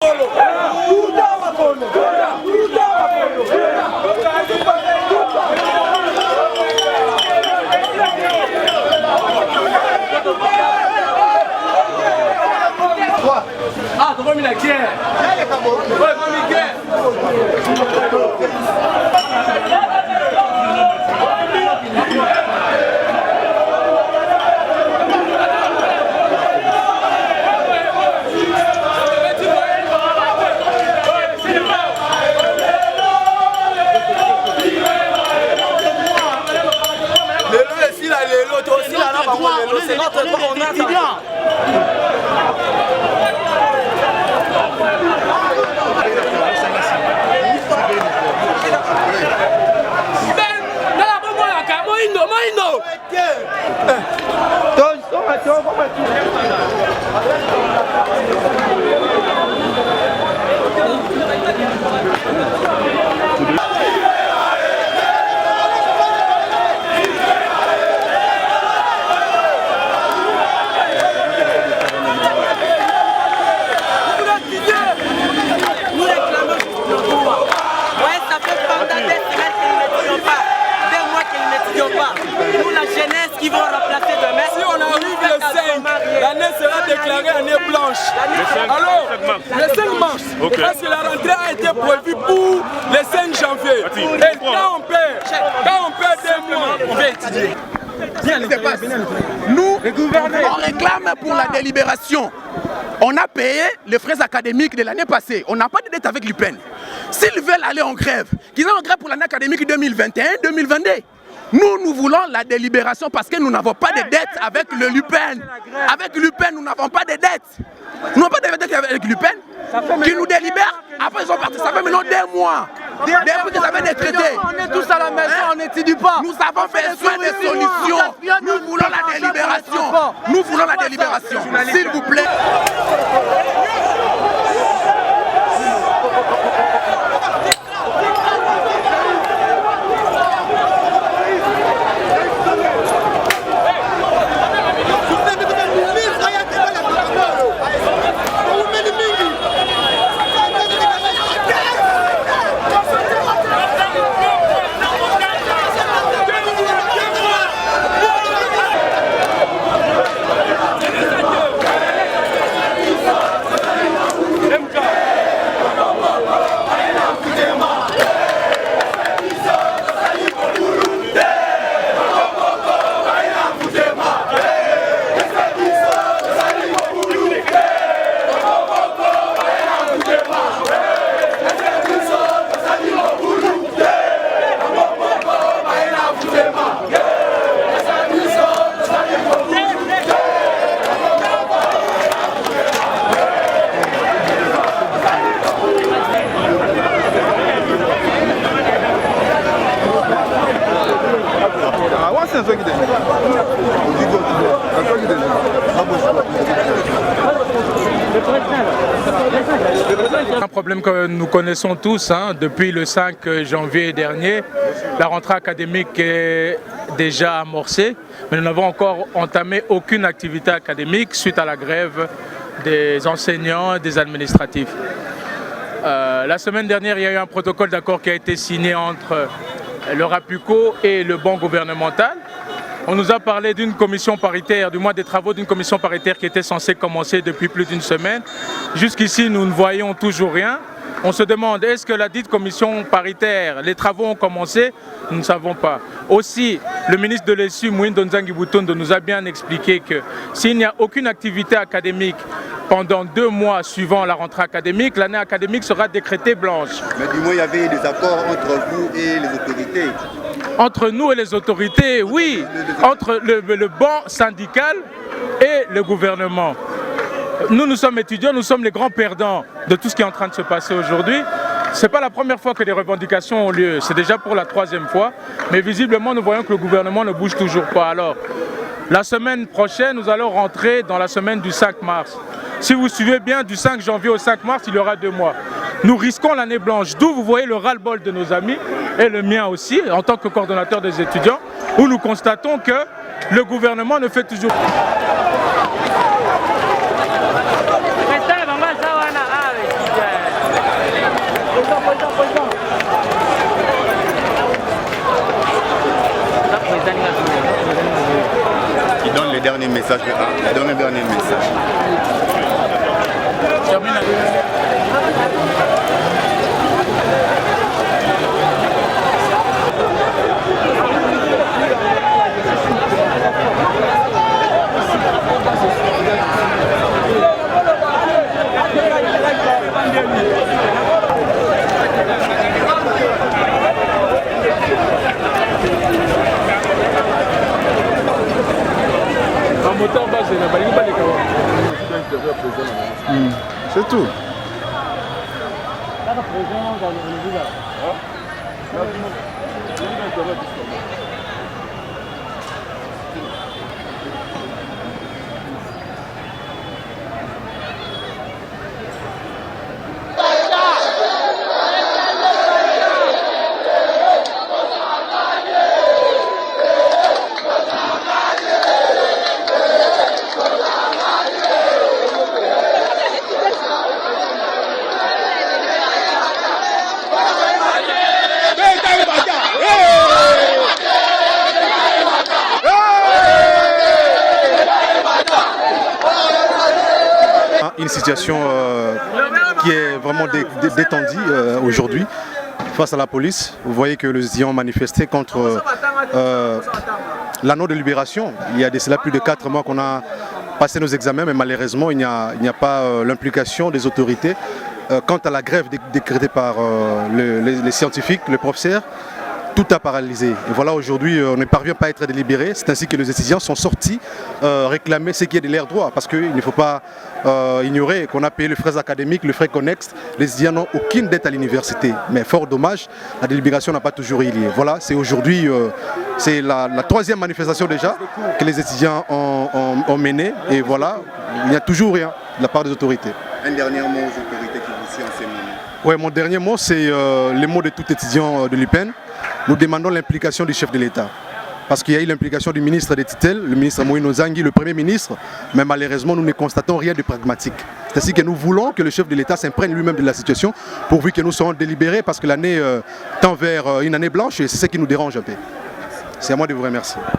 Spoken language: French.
Ah, t'as pas mis la guerre. Ouais, pas mis guerre. C'est notre droit, on a étudiant. Nous, la jeunesse qui va remplacer demain. Si on arrive le 5, l'année sera déclarée année blanche. Alors, le 5 mars, parce que la rentrée a été prévue pour le 5 janvier. Et quand on perd 2 mois, on va étudier. Nous, on réclame pour la délibération. On a payé les frais académiques de l'année passée. On n'a pas de dette avec l'UPEN. S'ils veulent aller en grève, qu'ils aient en grève pour l'année académique 2021-2022. Nous voulons la délibération parce que nous n'avons pas de dette avec le l'UPEN. Avec l'UPEN, nous n'avons pas de dette. Nous n'avons pas de dette avec l'UPEN. Qui nous délibère, après ils sont partis. Ça fait maintenant 2 mois. Depuis qu'ils avaient décrété. On est tous à la maison, on n'étudie pas. Nous avons besoin de solutions. Nous voulons la délibération. Nous voulons la délibération. S'il vous plaît. Un problème que nous connaissons tous depuis le 5 janvier dernier. La rentrée académique est déjà amorcée, mais nous n'avons encore entamé aucune activité académique suite à la grève des enseignants et des administratifs. La semaine dernière, il y a eu un protocole d'accord qui a été signé entre le RAPUCO et le banc gouvernemental. On nous a parlé d'une commission paritaire, du moins des travaux d'une commission paritaire qui était censée commencer depuis plus d'une semaine. Jusqu'ici, nous ne voyons toujours rien. On se demande, est-ce que la dite commission paritaire, les travaux ont commencé? Nous ne savons pas. Aussi, le ministre de l'ESU, Mouindo Nzangi Butondo, nous a bien expliqué que s'il n'y a aucune activité académique pendant 2 mois suivant la rentrée académique, l'année académique sera décrétée blanche. Mais du moins, il y avait des accords entre vous et les autorités. Entre nous et les autorités, oui. Entre le banc syndical et le gouvernement. Nous sommes étudiants, nous sommes les grands perdants de tout ce qui est en train de se passer aujourd'hui. Ce n'est pas la première fois que des revendications ont lieu, c'est déjà pour la 3e fois. Mais visiblement, nous voyons que le gouvernement ne bouge toujours pas. Alors, la semaine prochaine, nous allons rentrer dans la semaine du 5 mars. Si vous suivez bien, du 5 janvier au 5 mars, il y aura 2 mois. Nous risquons l'année blanche, d'où vous voyez le ras-le-bol de nos amis, et le mien aussi, en tant que coordonnateur des étudiants, où nous constatons que le gouvernement ne fait toujours pas. dernier message. Donne un dernier message. C'est tout. Une situation qui est vraiment détendue aujourd'hui face à la police. Vous voyez que les étudiants ont manifesté contre l'anneau de libération. Il y a de cela plus de 4 mois qu'on a passé nos examens, mais malheureusement il n'y a pas l'implication des autorités. Quant à la grève décrétée par les scientifiques, le professeur, tout a paralysé. Et voilà, aujourd'hui, on ne parvient pas à être délibéré. C'est ainsi que les étudiants sont sortis réclamer ce qui est de leur droit. Parce qu'il ne faut pas ignorer qu'on a payé les frais académiques, les frais connexes. Les étudiants n'ont aucune dette à l'université. Mais fort dommage, la délibération n'a pas toujours eu lieu. Voilà, c'est aujourd'hui, c'est la 3e manifestation déjà que les étudiants ont menée. Et voilà, il n'y a toujours rien de la part des autorités. Un dernier mot aux autorités qui vous suivent en ces moments. Oui, mon dernier mot, c'est le mot de tout étudiant de l'UPEN. Nous demandons l'implication du chef de l'État. Parce qu'il y a eu l'implication du ministre des tutelles, le ministre Moïno Zangui, le Premier ministre, mais malheureusement nous ne constatons rien de pragmatique. C'est ainsi que nous voulons que le chef de l'État s'imprègne lui-même de la situation, pourvu que nous serons délibérés, parce que l'année tend vers une année blanche et c'est ce qui nous dérange un peu. C'est à moi de vous remercier.